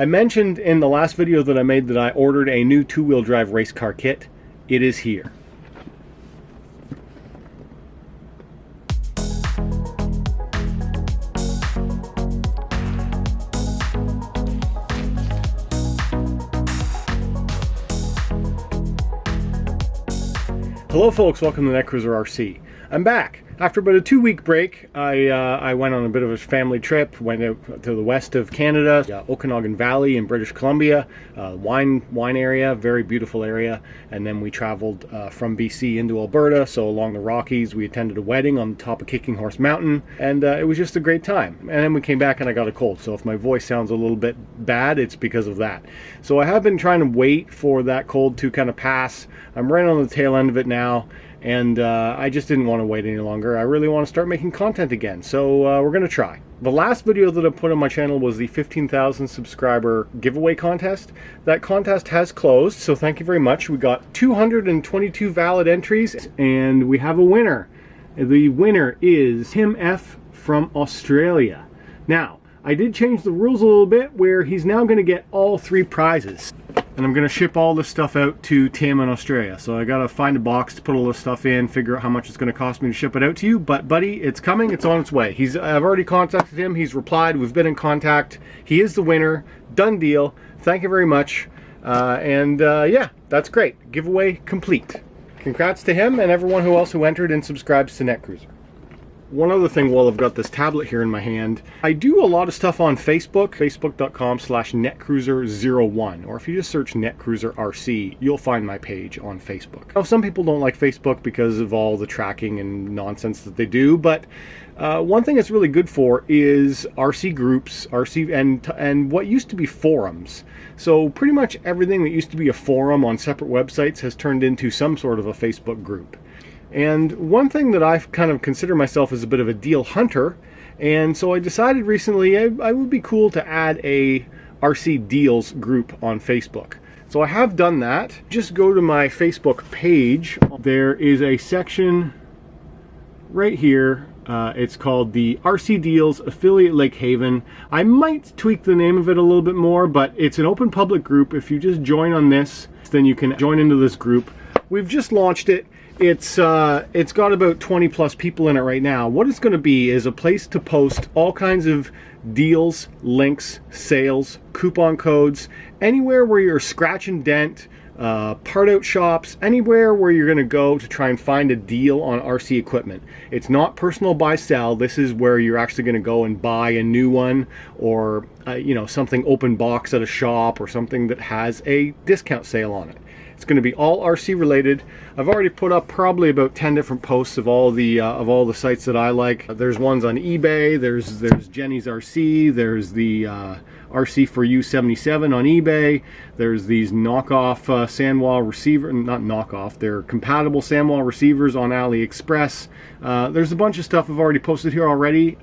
I mentioned in the last video that I made that I ordered a new two-wheel drive race car kit. It is here. Hello folks, welcome to Netcruzer RC. I'm back. After about a 2-week break, I went on a bit of a family trip, went out to the west of Canada, Okanagan Valley in British Columbia, wine area, very beautiful area, and then we traveled from BC into Alberta, so along the Rockies we attended a wedding on top of Kicking Horse Mountain, and it was just a great time. And then we came back and I got a cold, so if my voice sounds a little bit bad, it's because of that. So I have been trying to wait for that cold to kind of pass. I'm right on the tail end of it now. And I just didn't want to wait any longer. I really want to start making content again, so we're going to try. The last video that I put on my channel was the 15,000 subscriber giveaway contest. That contest has closed, so thank you very much. We got 222 valid entries, and we have a winner. The winner is Tim F. from Australia. Now, I did change the rules a little bit, where he's now going to get all 3 prizes. And I'm going to ship all this stuff out to Tim in Australia. So I got to find a box to put all this stuff in, figure out how much it's going to cost me to ship it out to you. But buddy, it's coming, it's on its way. I've already contacted him, he's replied, we've been in contact. He is the winner, done deal. Thank you very much. Yeah, that's great. Giveaway complete. Congrats to him and everyone else who entered and subscribes to Netcruzer. One other thing while I've got this tablet here in my hand, I do a lot of stuff on Facebook, facebook.com/netcruzer01, or if you just search Netcruzer RC, you'll find my page on Facebook. Now, some people don't like Facebook because of all the tracking and nonsense that they do, but one thing it's really good for is RC groups, and what used to be forums. So pretty much everything that used to be a forum on separate websites has turned into some sort of a Facebook group. And one thing that I kind of consider myself as a bit of a deal hunter, and so I decided recently I would be cool to add a RC deals group on Facebook. So I have done that. Just go to my Facebook page. There is a section right here. It's called the RC Deals Affiliate Lake Haven. I might tweak the name of it a little bit more, but it's an open public group. If you just join on this, then you can join into this group. We've just launched it. It's got about 20 plus people in it right now. What it's going to be is a place to post all kinds of deals, links, sales, coupon codes, anywhere where you're scratch and dent, part out shops, anywhere where you're going to go to try and find a deal on RC equipment. It's not personal buy sell. This is where you're actually going to go and buy a new one, or you know, something open box at a shop, or something that has a discount sale on it. It's going to be all RC related. I've already put up probably about 10 different posts of all the sites that I like. There's ones on eBay. There's Jenny's RC. There's the RC for You 77 on eBay. There's these knockoff sandwall receiver, not knockoff, they're compatible sandwall receivers on AliExpress. There's a bunch of stuff I've already posted here already.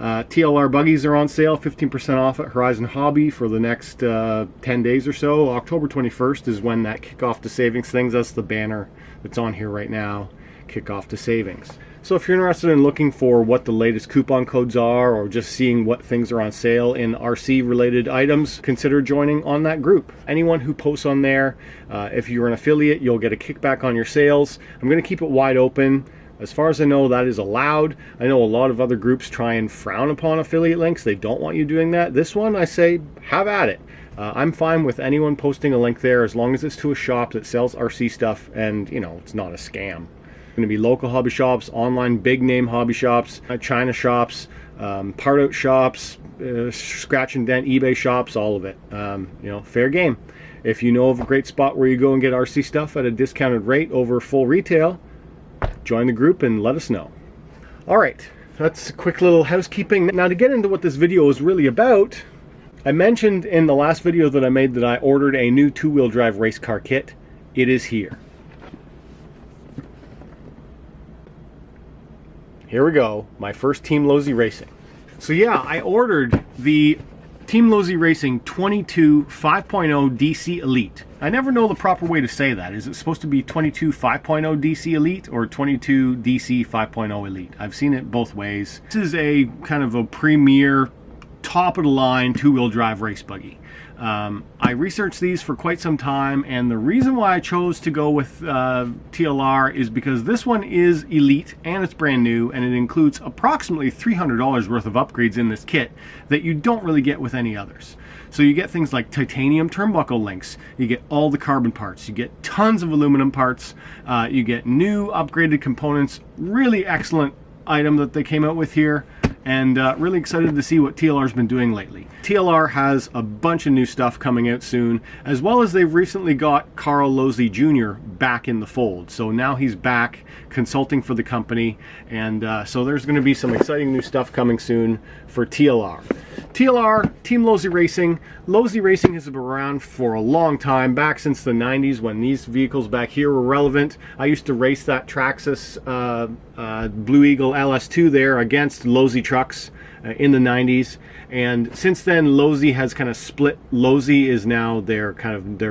TLR buggies are on sale, 15% off at Horizon Hobby for the next 10 days or so. October 21st is when that kickoff to savings things. That's the banner that's on here right now, kickoff to savings. So if you're interested in looking for what the latest coupon codes are, or just seeing what things are on sale in RC related items, consider joining on that group. Anyone who posts on there, if you're an affiliate, you'll get a kickback on your sales. I'm going to keep it wide open. As far as I know, that is allowed. I know a lot of other groups try and frown upon affiliate links. They don't want you doing that. This one, I say, have at it. I'm fine with anyone posting a link there as long as it's to a shop that sells RC stuff and, you know, it's not a scam. It's going to be local hobby shops, online big name hobby shops, China shops, part out shops, scratch and dent eBay shops, all of it. You know, fair game. If you know of a great spot where you go and get RC stuff at a discounted rate over full retail, join the group and let us know. Alright, that's a quick little housekeeping. Now, to get into what this video is really about, I mentioned in the last video that I made that I ordered a new two-wheel drive race car kit. It is here. Here we go, my first Team Losi Racing. So yeah, I ordered the Team Losi Racing 22 5.0 DC Elite. I never know the proper way to say that. Is it supposed to be 22 5.0 DC Elite or 22 DC 5.0 Elite? I've seen it both ways. This is a kind of a premier top of the line two-wheel drive race buggy. I researched these for quite some time, and the reason why I chose to go with TLR is because this one is elite and it's brand new, and it includes approximately $300 worth of upgrades in this kit that you don't really get with any others. So you get things like titanium turnbuckle links, you get all the carbon parts, you get tons of aluminum parts, you get new upgraded components. Really excellent item that they came out with here, and really excited to see what TLR's been doing lately. TLR has a bunch of new stuff coming out soon, as well as they've recently got Carl Losi Jr. back in the fold. So now he's back consulting for the company, and so there's going to be some exciting new stuff coming soon for TLR. TLR, Team Losi Racing. Losi Racing has been around for a long time, back since the 90s when these vehicles back here were relevant. I used to race that Traxxas Blue Eagle LS2 there against Losi trucks in the 90s, and since then Losi has kind of split. Losi is now their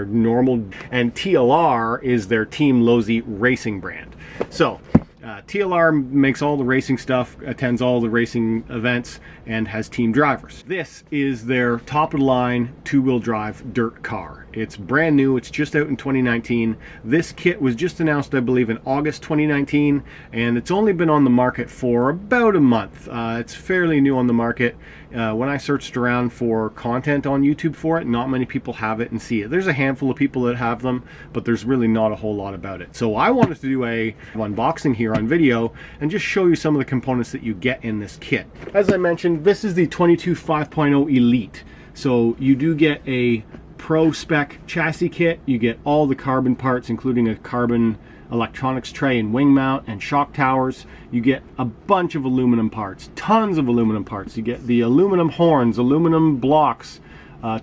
normal, and TLR is their Team Losi Racing brand. So TLR makes all the racing stuff, attends all the racing events, and has team drivers. This is their top-of-the-line two-wheel drive dirt car. It's brand new. It's just out in 2019. This kit was just announced, I believe, in August 2019, and it's only been on the market for about a month. It's fairly new on the market. When I searched around for content on YouTube for it, not many people have it and see it. There's a handful of people that have them, but there's really not a whole lot about it. So I wanted to do a unboxing here on video and just show you some of the components that you get in this kit. As I mentioned, this is the 22 5.0 Elite. So you do get a Pro spec chassis kit. You get all the carbon parts, including a carbon electronics tray and wing mount and shock towers. You get a bunch of aluminum parts, tons of aluminum parts. You get the aluminum horns, aluminum blocks,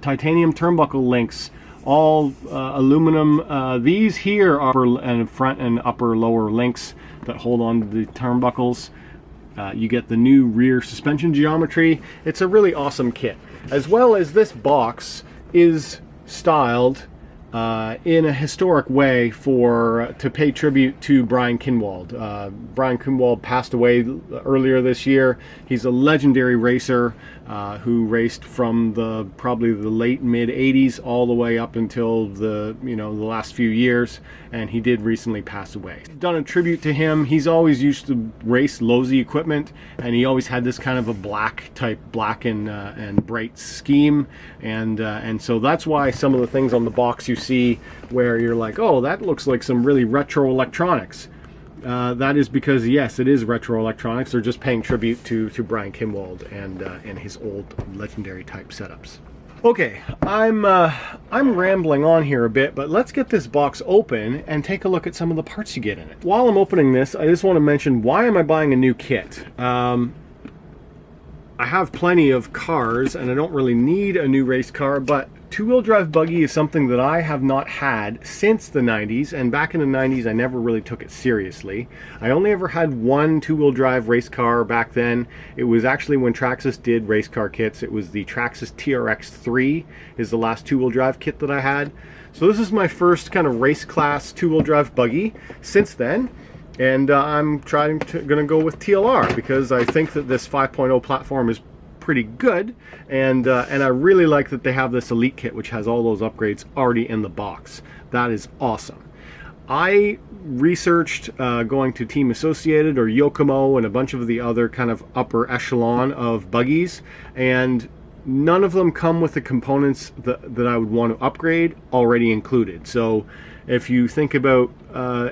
titanium turnbuckle links, all aluminum. These here are front and upper lower links that hold on to the turnbuckles. You get the new rear suspension geometry. It's a really awesome kit. As well as this box is styled in a historic way to pay tribute to Brian Kinwald. Brian Kinwald passed away earlier this year. He's a legendary racer who raced from probably the late mid 80s all the way up until the last few years, and he did recently pass away. Done a tribute to him. He's always used to race Losi equipment, and he always had this kind of a black and bright scheme, and so that's why some of the things on the box you see where you're like, oh, that looks like some really retro electronics. That is because, yes, it is retro electronics. They're just paying tribute to Brian Kinwald and his old legendary type setups. Okay, I'm rambling on here a bit, but let's get this box open and take a look at some of the parts you get in it. While I'm opening this, I just want to mention, why am I buying a new kit? I have plenty of cars and I don't really need a new race car, but two-wheel drive buggy is something that I have not had since the 90s, and back in the 90s I never really took it seriously. I only ever had one two-wheel drive race car back then. It was actually when Traxxas did race car kits. It was the Traxxas TRX3 is the last two-wheel drive kit that I had. So this is my first kind of race class two-wheel drive buggy since then. And I'm going to go with TLR because I think that this 5.0 platform is pretty good, and I really like that they have this Elite kit which has all those upgrades already in the box. That is awesome. I researched going to Team Associated or Yokomo and a bunch of the other kind of upper echelon of buggies, and none of them come with the components that I would want to upgrade already included. So if you think about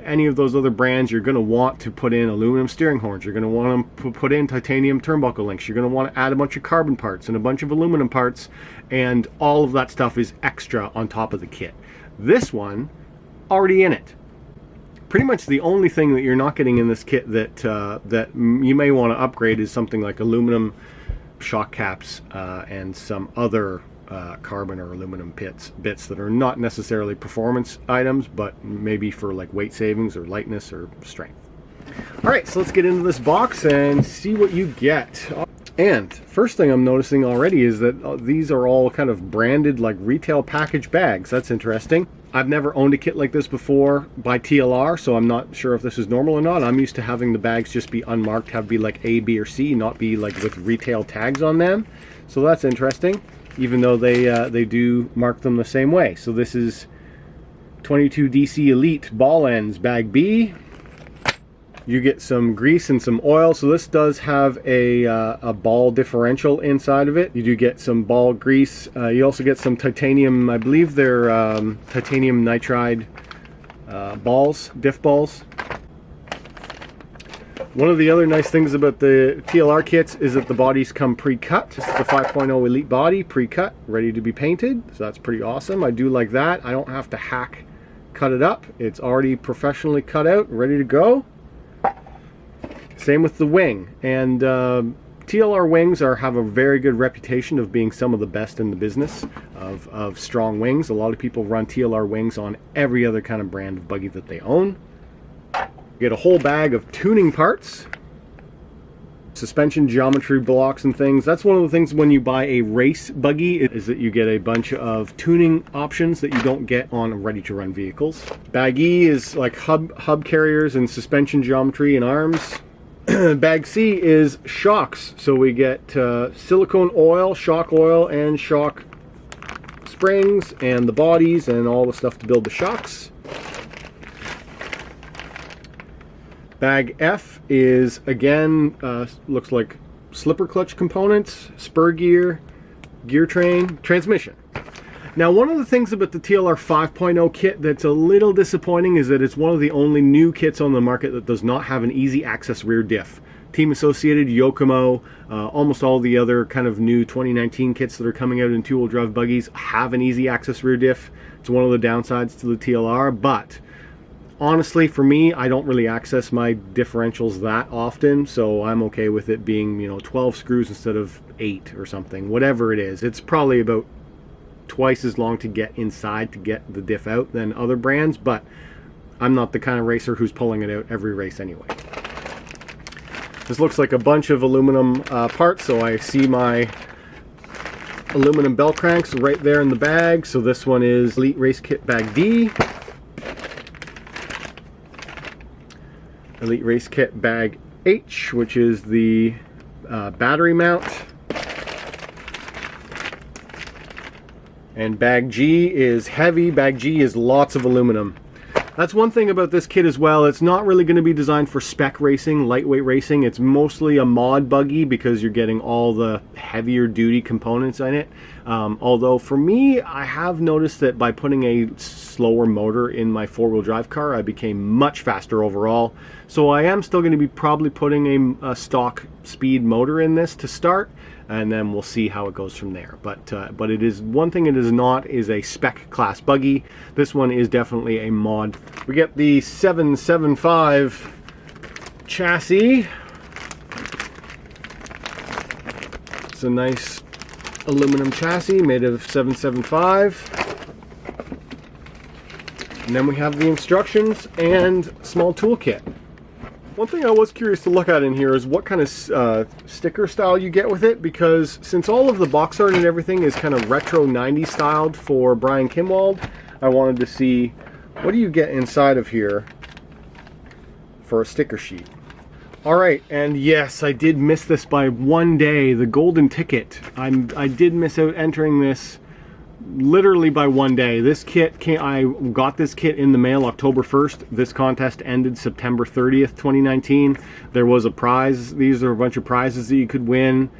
any of those other brands, you're going to want to put in aluminum steering horns, you're going to want to put in titanium turnbuckle links, you're going to want to add a bunch of carbon parts and a bunch of aluminum parts, and all of that stuff is extra on top of the kit. This one, already in it. Pretty much the only thing that you're not getting in this kit that you may want to upgrade is something like aluminum shock caps and some other carbon or aluminum bits that are not necessarily performance items, but maybe for like weight savings or lightness or strength. All right, so let's get into this box and see what you get. And first thing I'm noticing already is that these are all kind of branded like retail package bags. That's interesting. I've never owned a kit like this before by TLR, so I'm not sure if this is normal or not. I'm used to having the bags just be unmarked, have be like A, B, or C, not be like with retail tags on them. So that's interesting, even though they do mark them the same way. So this is 22 DC Elite ball ends, bag B. You get some grease and some oil. So this does have a ball differential inside of it. You do get some ball grease. You also get some titanium, I believe they're titanium nitride balls, diff balls. One of the other nice things about the TLR kits is that the bodies come pre-cut. This is the 5.0 Elite body, pre-cut, ready to be painted. So that's pretty awesome. I do like that. I don't have to cut it up. It's already professionally cut out, ready to go. Same with the wing. And TLR wings have a very good reputation of being some of the best in the business of strong wings. A lot of people run TLR wings on every other kind of brand of buggy that they own. You get a whole bag of tuning parts, suspension geometry blocks and things. That's one of the things when you buy a race buggy, is that you get a bunch of tuning options that you don't get on ready-to-run vehicles. Bag E is like hub carriers and suspension geometry and arms. Bag C is shocks. So we get silicone oil, and shock springs and the bodies and all the stuff to build the shocks. Bag F is, again, looks like slipper clutch components, spur gear, gear train, transmission. Now, one of the things about the TLR 5.0 kit that's a little disappointing is that it's one of the only new kits on the market that does not have an easy access rear diff. Team Associated, Yokomo, almost all the other kind of new 2019 kits that are coming out in two-wheel drive buggies have an easy access rear diff. It's one of the downsides to the TLR, but honestly, for me, I don't really access my differentials that often, so I'm okay with it being, 12 screws instead of 8 or something, whatever it is. It's probably about twice as long to get inside to get the diff out than other brands, but I'm not the kind of racer who's pulling it out every race anyway. This looks like a bunch of aluminum parts, so I see my aluminum bell cranks right there in the bag. So this one is Elite Race Kit Bag D. Elite Race Kit Bag H, which is the battery mount. And Bag G is heavy. Bag G is lots of aluminum. That's one thing about this kit as well. It's not really going to be designed for spec racing, lightweight racing. It's mostly a mod buggy because you're getting all the heavier duty components in it. Although for me, I have noticed that by putting a slower motor in my four-wheel drive car, I became much faster overall. So I am still going to be probably putting a stock speed motor in this to start, and then we'll see how it goes from there. But it is one thing it is not is a spec class buggy. This one is definitely a mod. We get the 775 chassis. It's a nice aluminum chassis made of 775. And then we have the instructions and small toolkit. One thing I was curious to look at in here is what kind of sticker style you get with it, because since all of the box art and everything is kind of retro 90s styled for Brian Kimwald, I wanted to see what do you get inside of here for a sticker sheet. Alright, and yes, I did miss this by one day, the golden ticket. I did miss out entering this literally by one day. This kit I got this kit in the mail October 1st. This contest ended September 30th, 2019. There was a prize. These are a bunch of prizes that you could win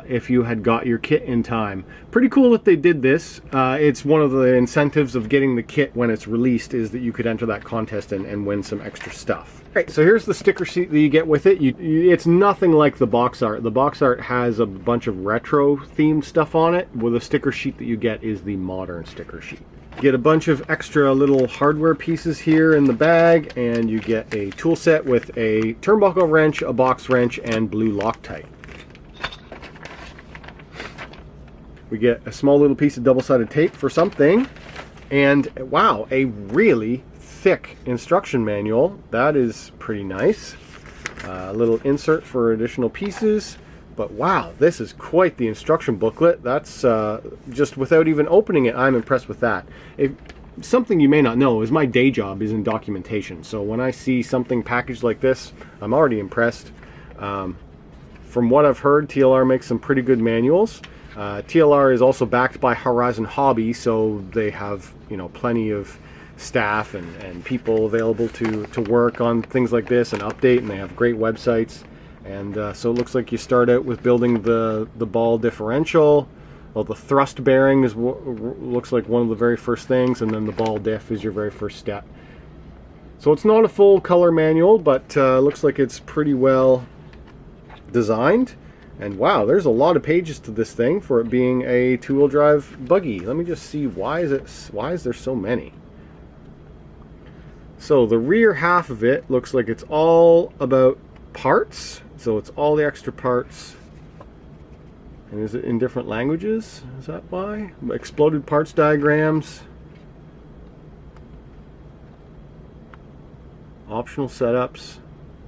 if you had got your kit in time. Pretty cool that they did this. It's one of the incentives of getting the kit when it's released is that you could enter that contest and win some extra stuff. Right, so here's the sticker sheet that you get with it. It's nothing like the box art. The box art has a bunch of retro themed stuff on it. Well, the sticker sheet that you get is the modern sticker sheet. You get a bunch of extra little hardware pieces here in the bag, and you get a tool set with a turnbuckle wrench, a box wrench, and blue Loctite. We get a small little piece of double-sided tape for something, and wow, a really thick instruction manual. That is pretty nice. A little insert for additional pieces, but wow, this is quite the instruction booklet. That's just without even opening it, I'm impressed with that. Something you may not know is my day job is in documentation, so when I see something packaged like this, I'm already impressed. From what I've heard, TLR makes some pretty good manuals. TLR is also backed by Horizon Hobby, so they have, you know, plenty of staff and people available to work on things like this and update, and they have great websites. And so it looks like you start out with building the ball differential. Well, the thrust bearing is looks like one of the very first things, and then the ball diff is your very first step. So it's not a full color manual, but looks like it's pretty well designed. And wow, there's a lot of pages to this thing for it being a two-wheel drive buggy. Let me just see, why is there so many? So the rear half of it looks like it's all about parts. So it's all the extra parts. And is it in different languages? Is that why? Exploded parts diagrams. Optional setups.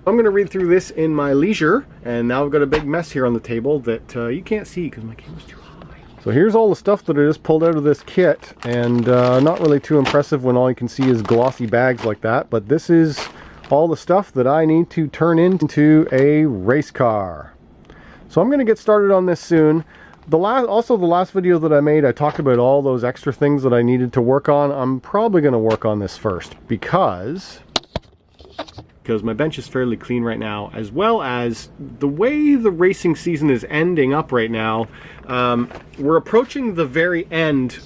I'm going to read through this in my leisure, and now I've got a big mess here on the table that you can't see because my camera's too high. So here's all the stuff that I just pulled out of this kit, and not really too impressive when all you can see is glossy bags like that, but this is all the stuff that I need to turn into a race car. So I'm going to get started on this soon. Also the last video that I made, I talked about all those extra things that I needed to work on. I'm probably going to work on this first because my bench is fairly clean right now, as well as the way the racing season is ending up right now. We're approaching the very end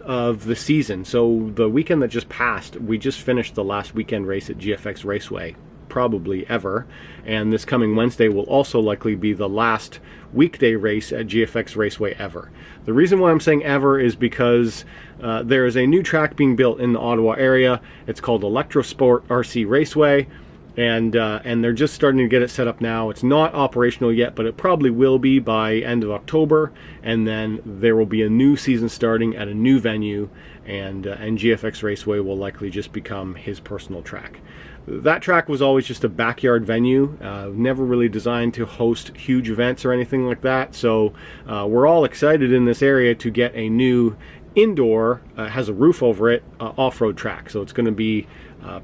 of the season. So the weekend that just passed, we just finished the last weekend race at GFX Raceway, probably ever, and this coming Wednesday will also likely be the last weekday race at GFX Raceway ever. The reason why I'm saying ever is because there is a new track being built in the Ottawa area. It's called Electrosport RC Raceway, and they're just starting to get it set up now. It's not operational yet, but it probably will be by end of October, and then there will be a new season starting at a new venue, and GFX Raceway will likely just become his personal track. That track was always just a backyard venue, never really designed to host huge events or anything like that, so we're all excited in this area to get a new indoor, has a roof over it, off-road track. So it's going to be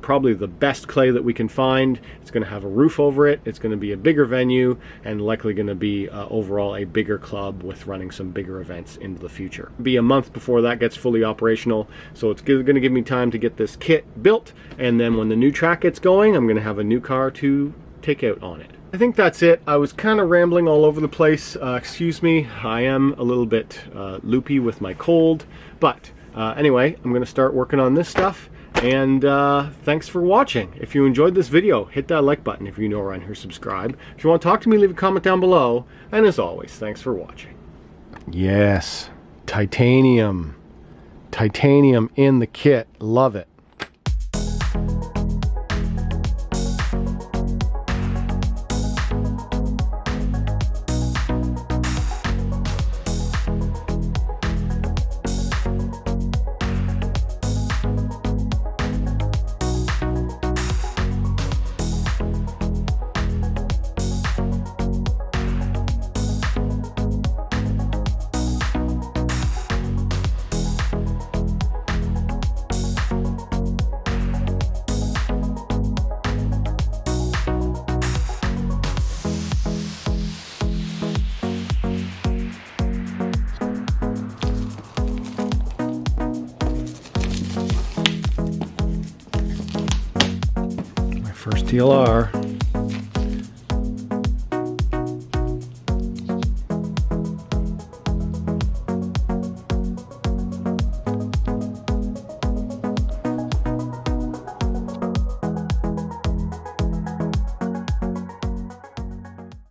probably the best clay that we can find. It's going to have a roof over it, it's going to be a bigger venue, and likely going to be overall a bigger club with running some bigger events into the future. It'll be a month before that gets fully operational, so it's going to give me time to get this kit built, and then when the new track gets going, I'm going to have a new car to take out on it. I think that's it. I was kind of rambling all over the place. Excuse me, I am a little bit loopy with my cold, but anyway, I'm going to start working on this stuff, and thanks for watching. If you enjoyed this video, hit that like button. If you're new around here, subscribe. If you want to talk to me, leave a comment down below, and as always, thanks for watching. Yes, titanium. Titanium in the kit. Love it. First TLR.